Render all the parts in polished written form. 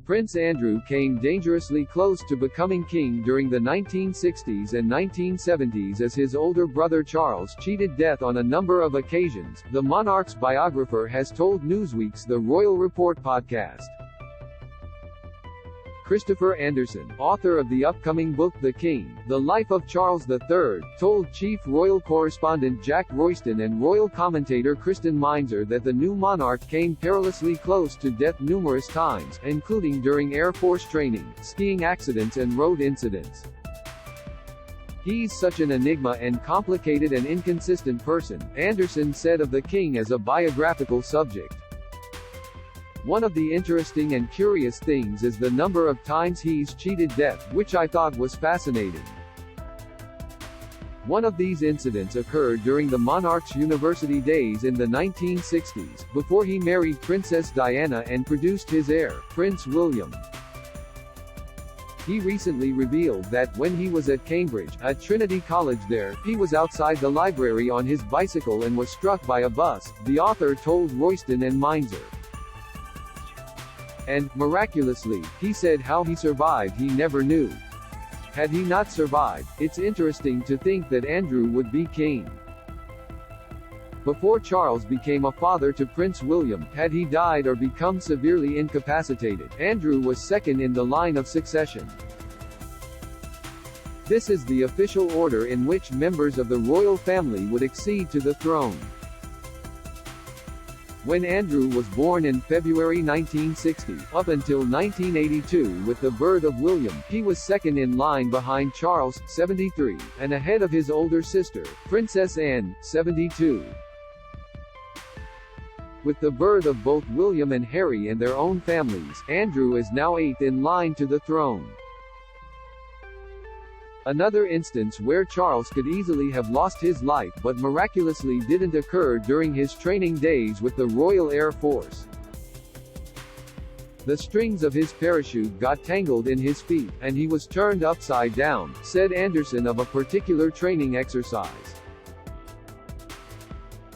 Prince Andrew came dangerously close to becoming king during the 1960s and 1970s as his older brother Charles cheated death on a number of occasions, the monarch's biographer has told Newsweek's The Royal Report podcast. Christopher Andersen, author of the upcoming book The King, The Life of Charles III, told chief royal correspondent Jack Royston and royal commentator Kristen Meinzer that the new monarch came perilously close to death numerous times, including during Air Force training, skiing accidents and road incidents. "He's such an enigma and complicated and inconsistent person," Andersen said of the king as a biographical subject. "One of the interesting and curious things is the number of times he's cheated death, which I thought was fascinating. One of these incidents occurred during the monarch's university days in the 1960s, before he married Princess Diana and produced his heir, Prince William. He recently revealed that, when he was at Cambridge, at Trinity College there, he was outside the library on his bicycle and was struck by a bus," the author told Royston and Meinzer. "And, miraculously, he said how he survived he never knew. Had he not survived, it's interesting to think that Andrew would be king. Before Charles became a father to Prince William, had he died or become severely incapacitated, Andrew was second in the line of succession. This is the official order in which members of the royal family would accede to the throne." When Andrew was born in February 1960, up until 1982 with the birth of William, he was second in line behind Charles, 73, and ahead of his older sister, Princess Anne, 72. With the birth of both William and Harry and their own families, Andrew is now eighth in line to the throne. Another instance where Charles could easily have lost his life but miraculously didn't occur during his training days with the Royal Air Force. "The strings of his parachute got tangled in his feet, and he was turned upside down," said Andersen of a particular training exercise.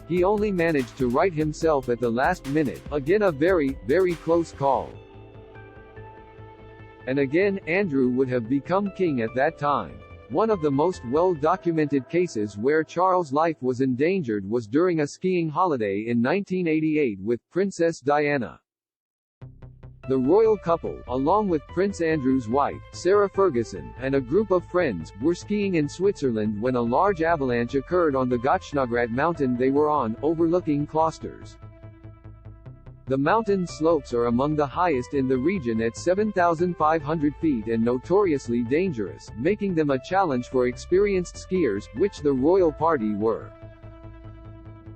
"He only managed to right himself at the last minute, again a very, very close call. And again, Andrew would have become king at that time." One of the most well-documented cases where Charles' life was endangered was during a skiing holiday in 1988 with Princess Diana. The royal couple, along with Prince Andrew's wife, Sarah Ferguson, and a group of friends, were skiing in Switzerland when a large avalanche occurred on the Götzschnagrat mountain they were on, overlooking Klosters. The mountain slopes are among the highest in the region at 7,500 feet and notoriously dangerous, making them a challenge for experienced skiers, which the royal party were.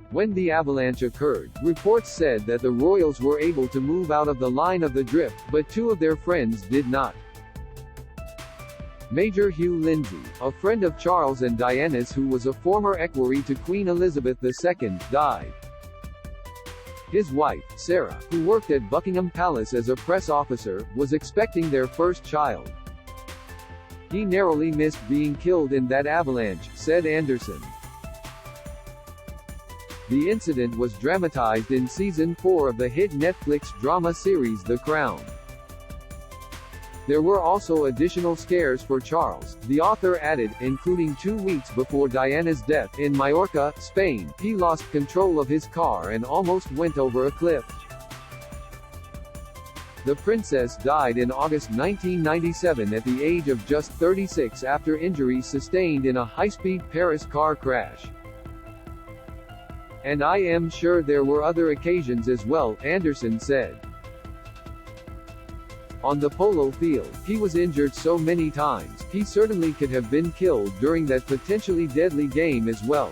When the avalanche occurred, reports said that the royals were able to move out of the line of the drift, but two of their friends did not. Major Hugh Lindsay, a friend of Charles and Diana's who was a former equerry to Queen Elizabeth II, died. His wife, Sarah, who worked at Buckingham Palace as a press officer, was expecting their first child. "He narrowly missed being killed in that avalanche," said Andersen. The incident was dramatized in Season 4 of the hit Netflix drama series The Crown. There were also additional scares for Charles, the author added, including 2 weeks before Diana's death, in Majorca, Spain, he lost control of his car and almost went over a cliff. The princess died in August 1997 at the age of just 36 after injuries sustained in a high-speed Paris car crash. "And I am sure there were other occasions as well," Andersen said. "On the polo field, he was injured so many times, he certainly could have been killed during that potentially deadly game as well."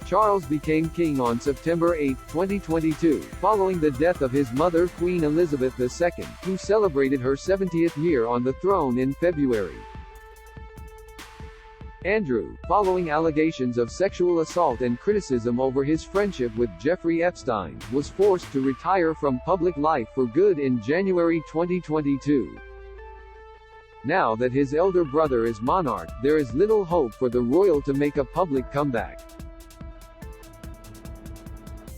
Charles became king on September 8, 2022, following the death of his mother Queen Elizabeth II, who celebrated her 70th year on the throne in February. Andrew, following allegations of sexual assault and criticism over his friendship with Jeffrey Epstein, was forced to retire from public life for good in January 2022. Now that his elder brother is monarch, there is little hope for the royal to make a public comeback.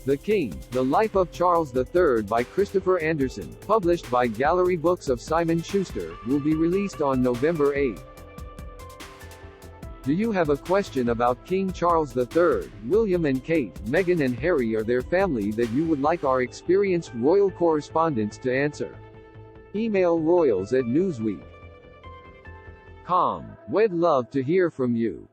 The King, The Life of Charles III by Christopher Andersen, published by Gallery Books of Simon Schuster, will be released on November 8. Do you have a question about King Charles III, William and Kate, Meghan and Harry or their family that you would like our experienced royal correspondents to answer? Email royals@newsweek.com. We'd love to hear from you.